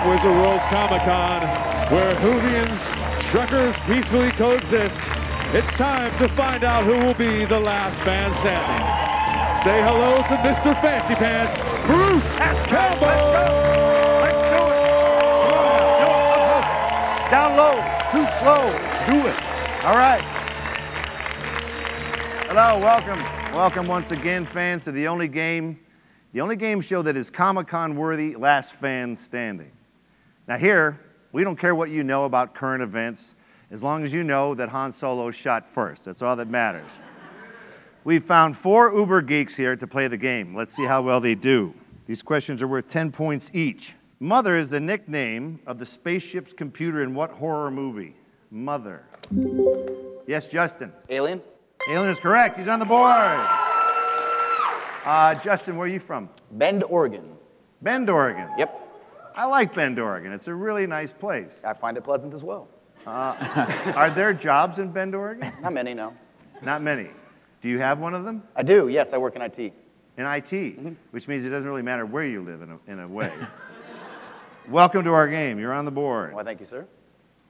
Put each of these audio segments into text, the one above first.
Wizard World's Comic-Con, where Whovians, truckers peacefully coexist. It's time to find out who will be the last man standing. Say hello to Mr. Fancy Pants, Bruce Campbell! Let's do it! Down low, too slow, do it. All right. Hello, welcome. Welcome once again, fans, to the only game show that is Comic-Con worthy, last fan standing. Now here, we don't care what you know about current events, as long as you know that Han Solo shot first. That's all that matters. We've found 4 uber geeks here to play the game. Let's see how well they do. These questions are worth 10 points each. Mother is the nickname of the spaceship's computer in what horror movie? Mother. Yes, Justin. Alien? Alien is correct. He's on the board. Justin, where are you from? Bend, Oregon. Bend, Oregon. Yep. I like Bend, Oregon. It's a really nice place. I find it pleasant as well. Are there jobs in Bend, Oregon? Not many, no. Not many. Do you have one of them? I do, yes. I work in IT. In IT, which means it doesn't really matter where you live in a way. Welcome to our game. You're on the board. Why, thank you, sir.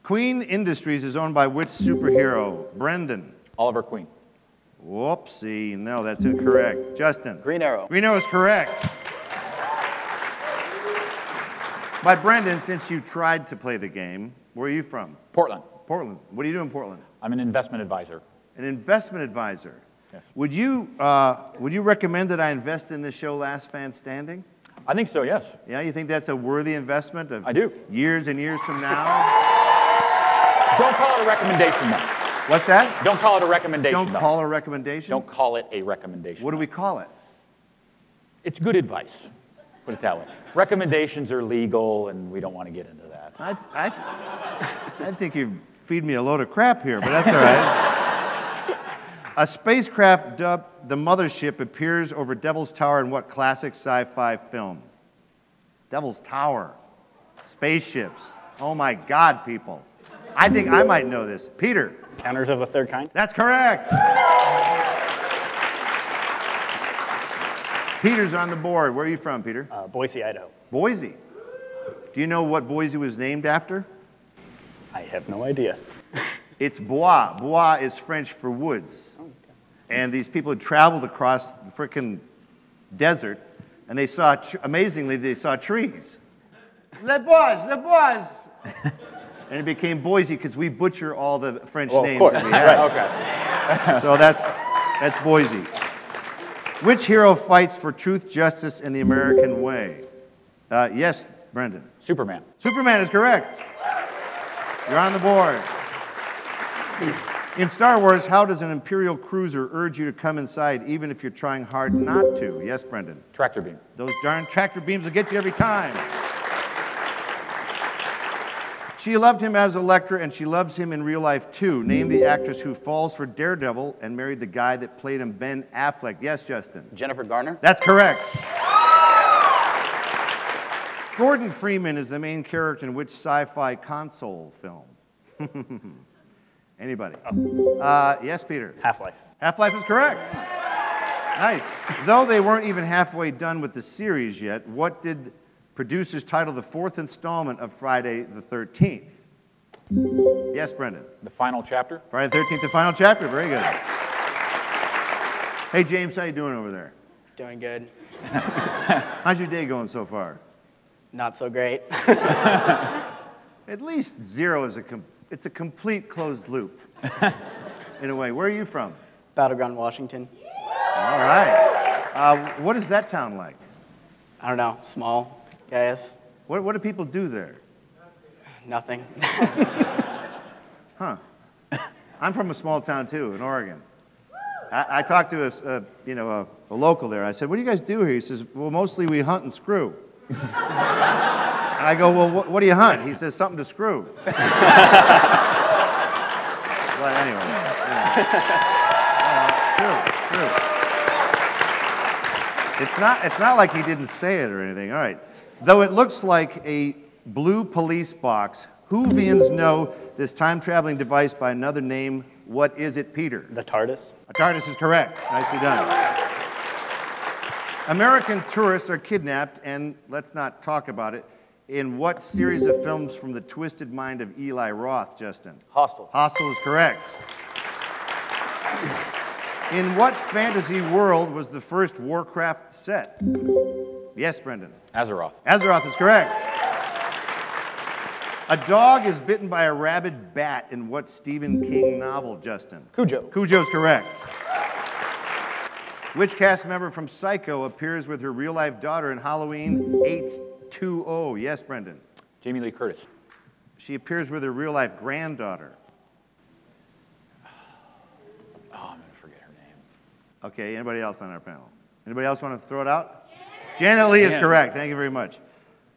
Queen Industries is owned by which superhero? Brendan. Oliver Queen. Whoopsie. No, that's incorrect. Justin. Green Arrow. Green Arrow is correct. But Brendan, since you tried to play the game, where are you from? Portland. Portland. What do you do in Portland? I'm an investment advisor. An investment advisor. Yes. Would you recommend that I invest in this show, Last Fan Standing? I think so, yes. Yeah, you think that's a worthy investment of I do. Years and years from now? Don't call it a recommendation, though. What's that? Don't call it a recommendation, Don't call it a recommendation? Don't call it a recommendation. What do we call it? It's good advice. Put it that way. Recommendations are legal, and we don't want to get into that. I think you feed me a load of crap here, but that's all right. A spacecraft dubbed the Mothership appears over Devil's Tower in what classic sci-fi film? Devil's Tower. Spaceships. Oh my God, people. I think I might know this. Peter. Counters of a Third Kind? That's correct. Peter's on the board. Where are you from, Peter? Boise, Idaho. Boise. Do you know what Boise was named after? I have no idea. It's Bois. Bois is French for woods. Oh, okay. And these people had traveled across the frickin' desert, and they saw, amazingly, they saw trees. Les Bois, Les Bois. And it became Boise because we butcher all the French names that we have. Right, okay. So that's Boise. Which hero fights for truth, justice, and the American way? Yes, Brendan. Superman. Superman is correct. You're on the board. In Star Wars, how does an Imperial cruiser urge you to come inside even if you're trying hard not to? Yes, Brendan. Tractor beam. Those darn tractor beams will get you every time. She loved him as Elektra, and she loves him in real life, too. Name the actress who falls for Daredevil and married the guy that played him, Ben Affleck. Yes, Justin? Jennifer Garner. That's correct. Gordon Freeman is the main character in which sci-fi console film? Anybody? Yes, Peter? Half-Life. Half-Life is correct. Nice. Though they weren't even halfway done with the series yet, what did producers title the 4th installment of Friday the 13th? Yes, Brendan? The final chapter. Friday the 13th, the final chapter. Very good. Hey, James, how you doing over there? Doing good. How's your day going so far? Not so great. At least 0 is it's a complete closed loop, in a way. Where are you from? Battleground, Washington. All right. What is that town like? I don't know, small, guys. What do people do there? Nothing. Huh. I'm from a small town, too, in Oregon. I talked to a local there. I said, what do you guys do here? He says, well, mostly we hunt and screw. And I go, well, what do you hunt? He says, something to screw. But anyway. True. It's not like he didn't say it or anything. All right. Though it looks like a blue police box, Whovians know this time-traveling device by another name. What is it, Peter? The TARDIS. A TARDIS is correct. Nicely done. American tourists are kidnapped, and let's not talk about it, In what series of films from the twisted mind of Eli Roth, Justin? Hostel. Hostel is correct. In what fantasy world was the first Warcraft set? Yes, Brendan. Azeroth. Azeroth is correct. A dog is bitten by a rabid bat in what Stephen King novel, Justin? Cujo. Cujo's correct. Which cast member from Psycho appears with her real-life daughter in Halloween 820? Yes, Brendan. Jamie Lee Curtis. She appears with her real-life granddaughter. Oh, I'm going to forget her name. Okay, anybody else on our panel? Anybody else want to throw it out? Janet Leigh is correct. Thank you very much.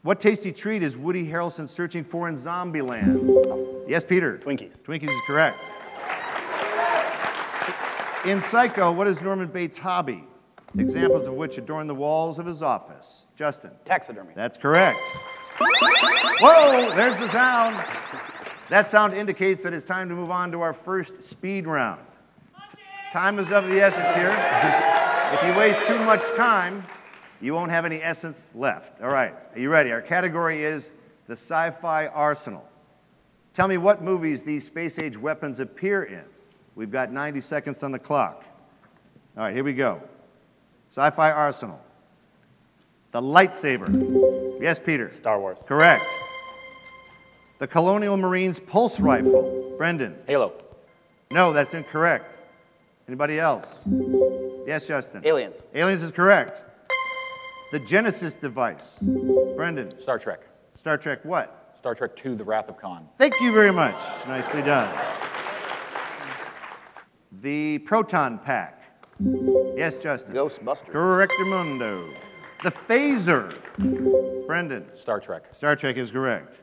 What tasty treat is Woody Harrelson searching for in Zombieland? Yes, Peter. Twinkies. Twinkies is correct. In Psycho, what is Norman Bates' hobby? Examples of which adorn the walls of his office. Justin. Taxidermy. That's correct. Whoa, there's the sound. That sound indicates that it's time to move on to our first speed round. Time is of the essence here. If you waste too much time, you won't have any essence left. All right, are you ready? Our category is the Sci-Fi Arsenal. Tell me what movies these space-age weapons appear in. We've got 90 seconds on the clock. All right, here we go. Sci-Fi Arsenal. The lightsaber. Yes, Peter. Star Wars. Correct. The Colonial Marines pulse rifle. Brendan. Halo. No, that's incorrect. Anybody else? Yes, Justin. Aliens. Aliens is correct. The Genesis device. Brendan. Star Trek. Star Trek what? Star Trek II, The Wrath of Khan. Thank you very much. Nicely done. The proton pack. Yes, Justin. Ghostbusters. Correctamundo. The phaser. Brendan. Star Trek. Star Trek is correct.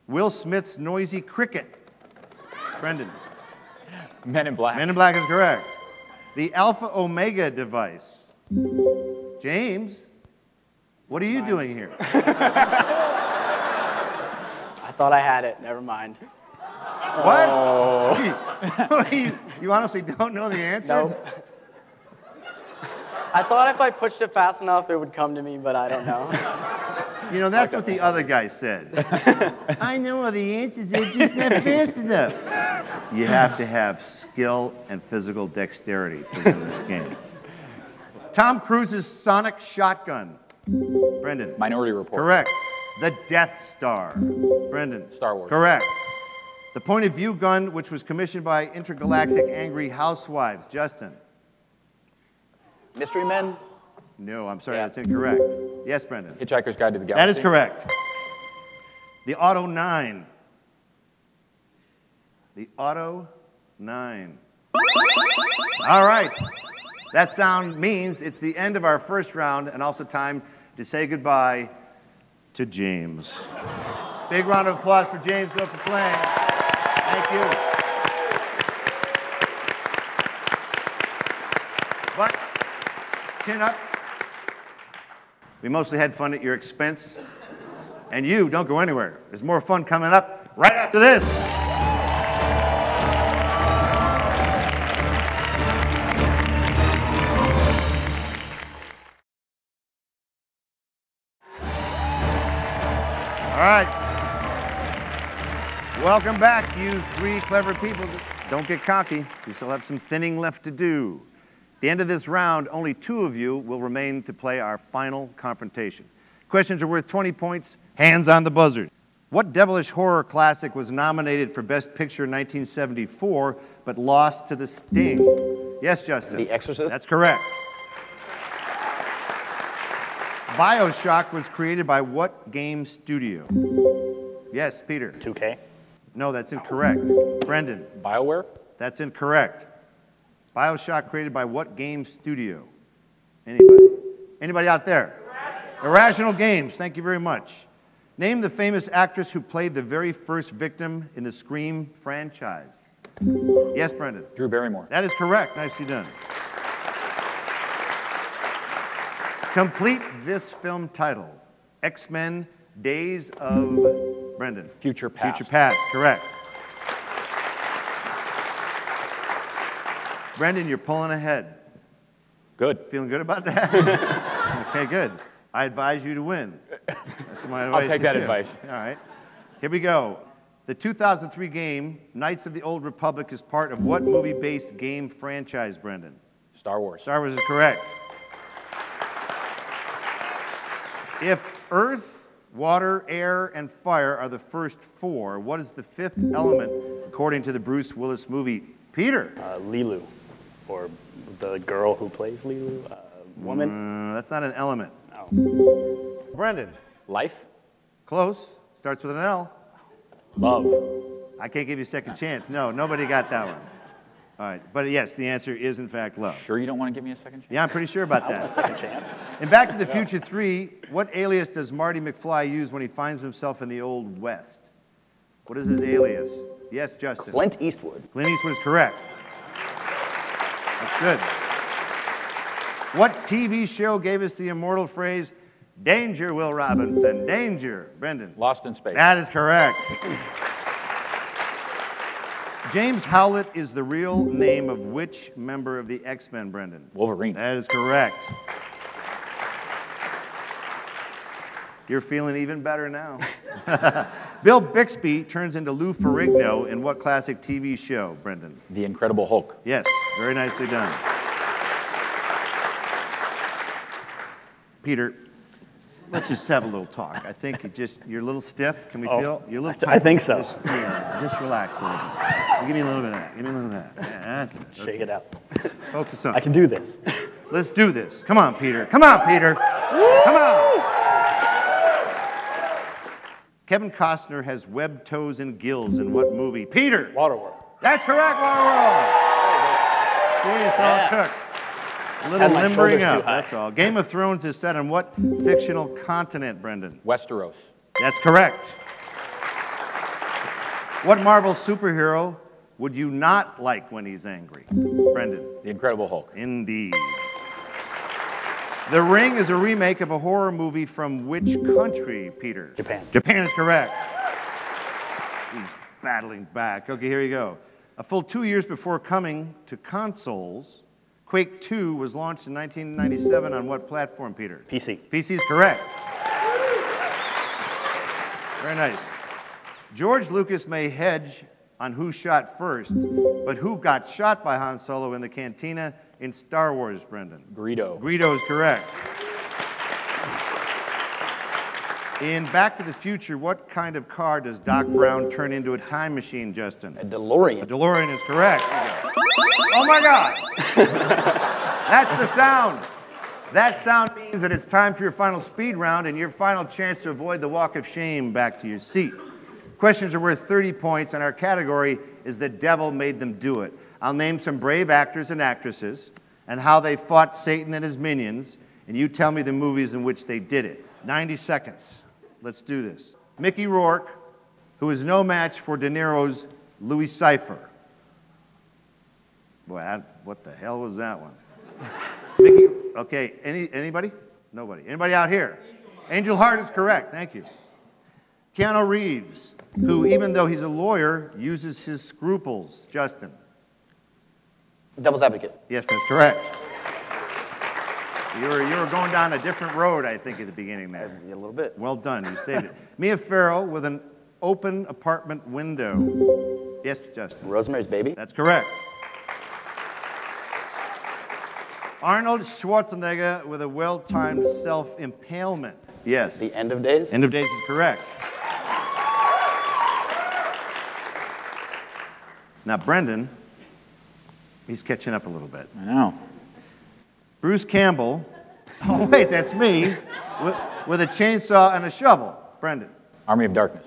Will Smith's noisy cricket. Brendan. Men in Black. Men in Black is correct. The Alpha Omega device. James, what are you doing here? I thought I had it. Never mind. What? You honestly don't know the answer? Nope. I thought if I pushed it fast enough, it would come to me, but I don't know. You know, that's what the other guy said. I know all the answers, they're just not fast enough. You have to have skill and physical dexterity to win this game. Tom Cruise's sonic shotgun. Brendan. Minority Report. Correct. The Death Star. Brendan. Star Wars. Correct. The point of view gun, which was commissioned by intergalactic angry housewives. Justin. Mystery Men. No, I'm sorry, Yeah. that's incorrect. Yes, Brendan. Hitchhiker's Guide to the Galaxy. That is correct. The Auto 9. The Auto 9. All right. That sound means it's the end of our first round and also time to say goodbye to James. Big round of applause for James Hill for playing. Thank you. But, chin up. We mostly had fun at your expense. And you, don't go anywhere. There's more fun coming up right after this. All right. Welcome back, you three clever people. Don't get cocky. We still have some thinning left to do. At the end of this round, only two of you will remain to play our final confrontation. Questions are worth 20 points. Hands on the buzzer. What devilish horror classic was nominated for Best Picture in 1974 but lost to The Sting? Yes, Justin. The Exorcist. That's correct. BioShock was created by what game studio? Yes, Peter. 2K. No, that's incorrect. Brendan. BioWare. That's incorrect. BioShock created by what game studio? Anybody? Anybody out there? Irrational Games. Thank you very much. Name the famous actress who played the very first victim in the Scream franchise. Yes, Brendan. Drew Barrymore. That is correct. Nicely done. Complete this film title. X-Men Days of... Brendan. Future Past. Future Past, correct. Brendan, you're pulling ahead. Good. Feeling good about that? Okay, good. I advise you to win. That's my advice. I'll take that advice. All right. Here we go. The 2003 game, Knights of the Old Republic, is part of what movie-based game franchise, Brendan? Star Wars. Star Wars is correct. If Earth, water, air, and fire are the first four, what is the fifth element according to the Bruce Willis movie? Peter? Lilu, or the girl who plays Lilu, woman. That's not an element. No. Brendan? Life. Close. Starts with an L. Love. I can't give you a second chance. No, nobody got that one. All right, but yes, the answer is in fact love. Sure you don't want to give me a second chance? Yeah, I'm pretty sure about I want a that. second chance. In Back to the Future 3, what alias does Marty McFly use when he finds himself in the Old West? What is his alias? Yes, Justin. Clint Eastwood. Clint Eastwood is correct. That's good. What TV show gave us the immortal phrase, "Danger, Will Robinson, danger"? Brendan. Lost in Space. That is correct. James Howlett is the real name of which member of the X-Men, Brendan? Wolverine. That is correct. You're feeling even better now. Bill Bixby turns into Lou Ferrigno in what classic TV show, Brendan? The Incredible Hulk. Yes, very nicely done. Peter, let's just have a little talk. I think you're a little stiff. Can we feel? You're a little tight. I think so. Just relax a little bit. Give me a little bit of that. Give me a little bit of that. Yeah, that's it. Shake it out. Focus on I it. can do this. Let's do this. Come on, Peter. Come on, Peter. Come on. Kevin Costner has webbed toes and gills in what movie? Peter. Waterworld. That's correct, Waterworld. See, it's all it took. A little Had my limbering shoulders up, too high. that's all. Game of Thrones is set on what fictional continent, Brendan? Westeros. That's correct. What Marvel superhero would you not like when he's angry? Brendan. The Incredible Hulk. Indeed. The Ring is a remake of a horror movie from which country, Peter? Japan. Japan is correct. He's battling back. Okay, here you go. A full 2 years before coming to consoles, Quake 2 was launched in 1997 on what platform, Peter? PC. PC is correct. Very nice. George Lucas may hedge on who shot first, but who got shot by Han Solo in the cantina in Star Wars, Brendan? Greedo. Greedo is correct. In Back to the Future, what kind of car does Doc Brown turn into a time machine, Justin? A DeLorean. A DeLorean is correct. Oh my God! That's the sound. That sound means that it's time for your final speed round and your final chance to avoid the walk of shame back to your seat. Questions are worth 30 points, and our category is The Devil Made Them Do It. I'll name some brave actors and actresses and how they fought Satan and his minions, and you tell me the movies in which they did it. 90 seconds. Let's do this. Mickey Rourke, who is no match for De Niro's Louis Cypher. Boy, what the hell was that one? Mickey, okay, anybody? Nobody. Anybody out here? Angel Heart is correct, thank you. Keanu Reeves, who, even though he's a lawyer, uses his scruples. Justin. Devil's Advocate. Yes, that's correct. You were going down a different road, I think, at the beginning there. A little bit. Well done, you saved it. Mia Farrow with an open apartment window. Yes, Justin. Rosemary's Baby. That's correct. Arnold Schwarzenegger with a well-timed self-impalement. Yes. The End of Days. End of Days is correct. Now, Brendan, he's catching up a little bit. I know. Bruce Campbell, oh wait, that's me, with a chainsaw and a shovel. Brendan. Army of Darkness.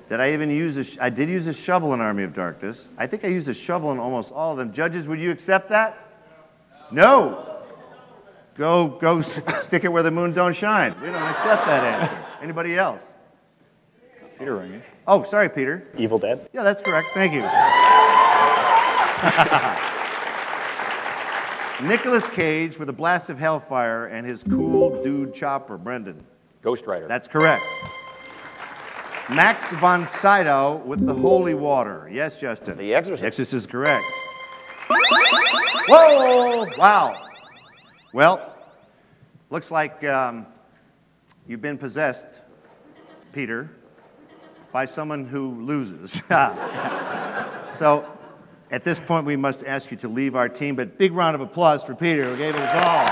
Did I even use I did use a shovel in Army of Darkness. I think I used a shovel in almost all of them. Judges, would you accept that? No. Go stick it where the moon don't shine. We don't accept that answer. Anybody else? Peter Ringing. Oh, sorry, Peter. Evil Dead. Yeah, that's correct. Thank you. Nicolas Cage with a blast of hellfire and his cool dude chopper. Brendan. Ghost Rider. That's correct. Max von Sydow with the holy water. Yes, Justin. The Exorcist. Exorcist is correct. Whoa! Wow. Well, looks like you've been possessed, Peter, by someone who loses. So, at this point, we must ask you to leave our team, but big round of applause for Peter, who gave it his all.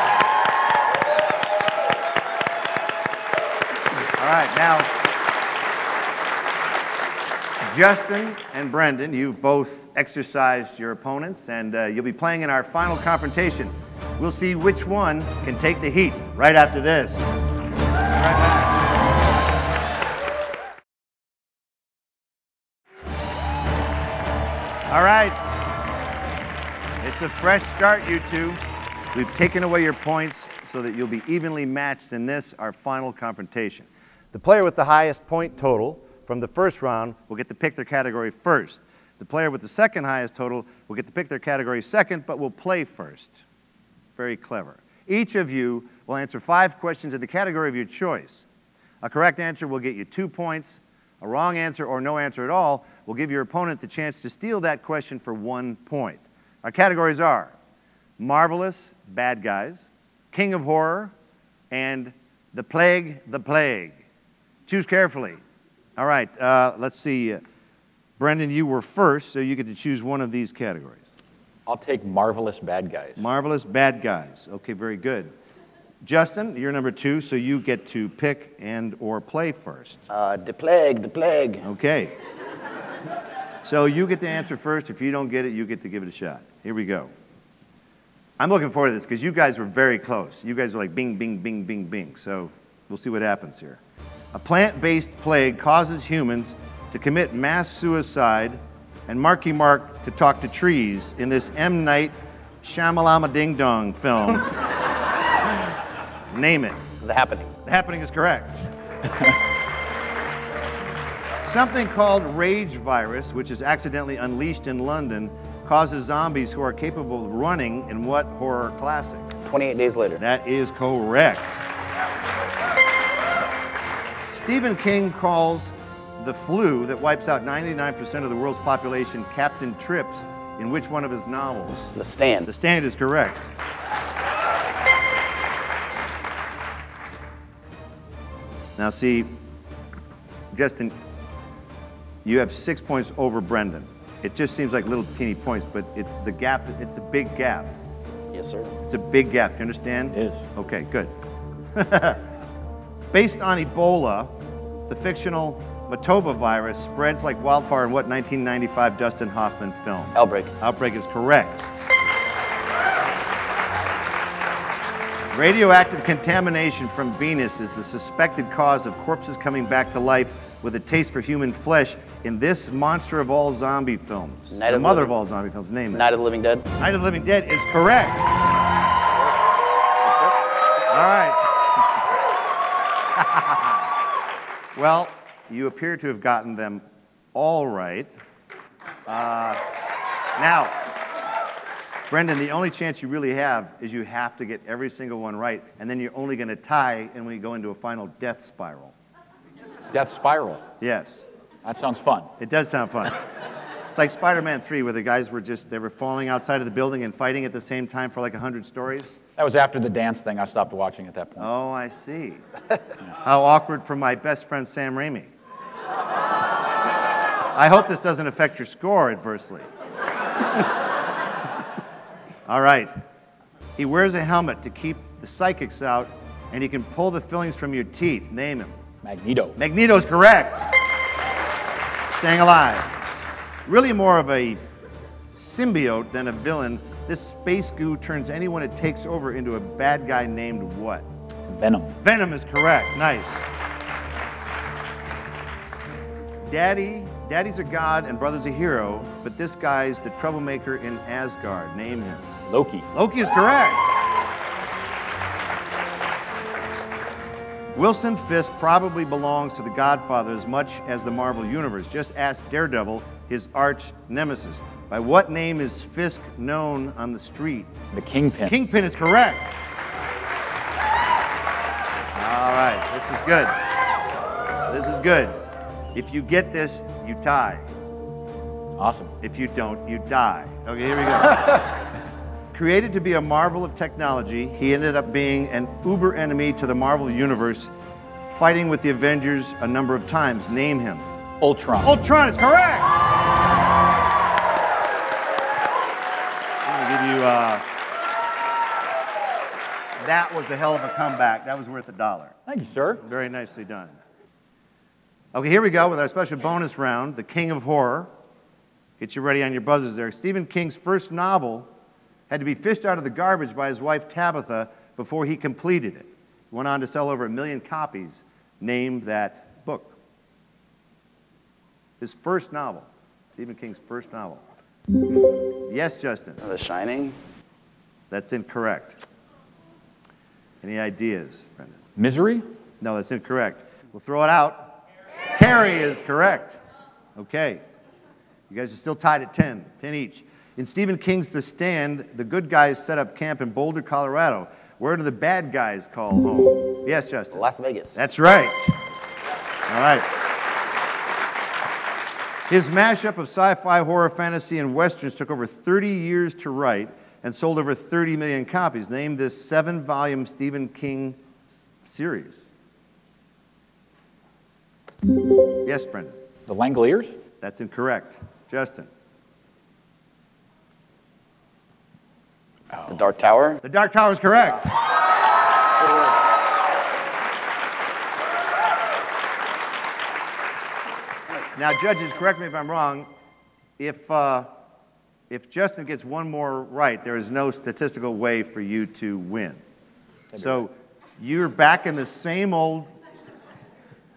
All right, now, Justin and Brendan, you've both exercised your opponents, and you'll be playing in our final confrontation. We'll see which one can take the heat right after this. Right back. All right. It's a fresh start, you two. We've taken away your points so that you'll be evenly matched in this, our final confrontation. The player with the highest point total from the first round will get to pick their category first. The player with the second highest total will get to pick their category second, but will play first. Very clever. Each of you will answer 5 questions in the category of your choice. A correct answer will get you 2 points. A wrong answer or no answer at all will give your opponent the chance to steal that question for 1 point. Our categories are Marvelous Bad Guys, King of Horror, and The Plague, the Plague. Choose carefully. All right, let's see. Brendan, you were first, so you get to choose one of these categories. I'll take Marvelous Bad Guys. Marvelous Bad Guys. Okay, very good. Justin, you're number 2, so you get to pick and or play first. The Plague, the Plague. Okay. So you get to answer first. If you don't get it, you get to give it a shot. Here we go. I'm looking forward to this because you guys were very close. You guys are like bing, bing, bing, bing, bing. So we'll see what happens here. A plant-based plague causes humans to commit mass suicide and Marky Mark to talk to trees in this M. Night Shyamalama Ding Dong film. Name it. The Happening. The Happening is correct. Something called rage virus, which is accidentally unleashed in London, causes zombies who are capable of running in what horror classic? 28 Days Later. That is correct. Stephen King calls the flu that wipes out 99% of the world's population Captain Trips in which one of his novels? The Stand. The Stand is correct. Now see, Justin, you have 6 points over Brendan. It just seems like little teeny points, but it's the gap, it's a big gap. Yes, sir. It's a big gap, do you understand? It is. Okay, good. Based on Ebola, the fictional Matoba virus spreads like wildfire in what 1995 Dustin Hoffman film? Outbreak. Outbreak is correct. Radioactive contamination from Venus is the suspected cause of corpses coming back to life with a taste for human flesh in this monster of all zombie films. The mother of all zombie films, name it. Night of the Living Dead. Night of the Living Dead is correct. All right. Well, you appear to have gotten them all right. Now, Brendan, the only chance you really have is you have to get every single one right, and then you're only going to tie and we go into a final death spiral. Death Spiral. Yes. That sounds fun. It does sound fun. It's like Spider-Man 3, where the guys were they were falling outside of the building and fighting at the same time for like 100 stories. That was after the dance thing. I stopped watching at that point. Oh, I see. How awkward for my best friend Sam Raimi. I hope this doesn't affect your score adversely. All right. He wears a helmet to keep the psychics out, and he can pull the fillings from your teeth. Name him. Magneto. Magneto's correct. Staying alive. Really more of a symbiote than a villain. This space goo turns anyone it takes over into a bad guy named what? Venom. Venom is correct. Nice. Daddy's a god and brother's a hero, but this guy's the troublemaker in Asgard. Name him. Loki. Loki is correct. Wilson Fisk probably belongs to the Godfather as much as the Marvel Universe. Just ask Daredevil, his arch nemesis. By what name is Fisk known on the street? The Kingpin. Kingpin is correct. All right, this is good. This is good. If you get this, you tie. Awesome. If you don't, you die. Okay, here we go. Created to be a marvel of technology, he ended up being an uber enemy to the Marvel Universe, fighting with the Avengers a number of times. Name him. Ultron. Ultron is correct! I'm gonna give you, that was a hell of a comeback. That was worth $1. Thank you, sir. Very nicely done. Okay, here we go with our special bonus round, The King of Horror. Get you ready on your buzzers there. Stephen King's first novel had to be fished out of the garbage by his wife Tabitha before he completed it. He went on to sell over 1 million copies. Name that book. His first novel. Stephen King's first novel. Yes, Justin. The Shining. That's incorrect. Any ideas, Brendan? Misery? No, that's incorrect. We'll throw it out. Carrie is correct. Okay. You guys are still tied at 10 each. In Stephen King's The Stand, the good guys set up camp in Boulder, Colorado. Where do the bad guys call home? Yes, Justin. Las Vegas. That's right. All right. His mashup of sci-fi, horror, fantasy, and westerns took over 30 years to write and sold over 30 million copies. Name this 7-volume Stephen King series. Yes, Brendan. The Langoliers? That's incorrect. Justin. The Dark Tower. The Dark Tower is correct. Now, judges, correct me if I'm wrong. If Justin gets one more right, there is no statistical way for you to win. So you're back in the same old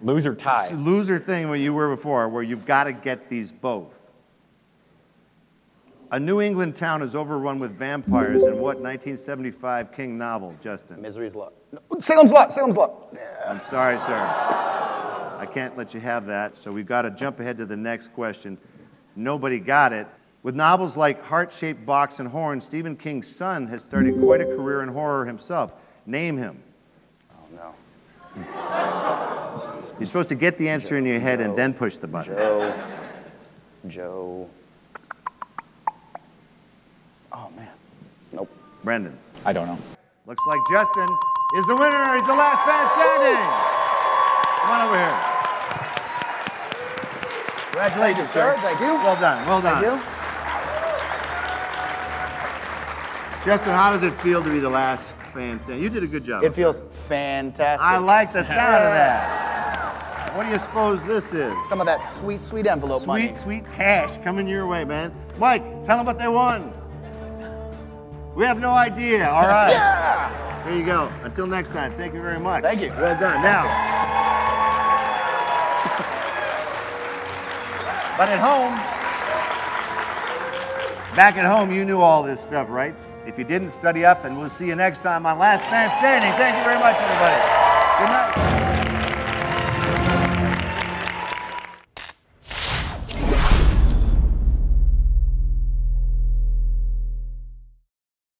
Loser tie. loser thing where you were before, where you've got to get these both. A New England town is overrun with vampires in what 1975 King novel, Justin? Misery's Law. No, Salem's Lot. Salem's Lot. I'm sorry, sir. I can't let you have that, so we've got to jump ahead to the next question. Nobody got it. With novels like Heart-Shaped Box and Horn, Stephen King's son has started quite a career in horror himself. Name him. Oh, no. You're supposed to get the answer in your head and then push the button. Joe. Oh, man. Nope. Brendan. I don't know. Looks like Justin is the winner. He's the last man standing. Come on over here. Congratulations, sir. Thank you. Well done. Well done. Thank you. Justin, how does it feel to be the last fan standing? You did a good job. It feels fantastic. I like the sound of that. What do you suppose this is? Some of that sweet, sweet envelope money. Sweet, sweet cash coming your way, man. Mike, tell them what they won. We have no idea. All right. Yeah! Here you go. Until next time, thank you very much. Thank you. Well done. Now, but at home, back at home, you knew all this stuff, right? If you didn't, study up, and we'll see you next time on Last Man Standing. Thank you very much, everybody. Good night.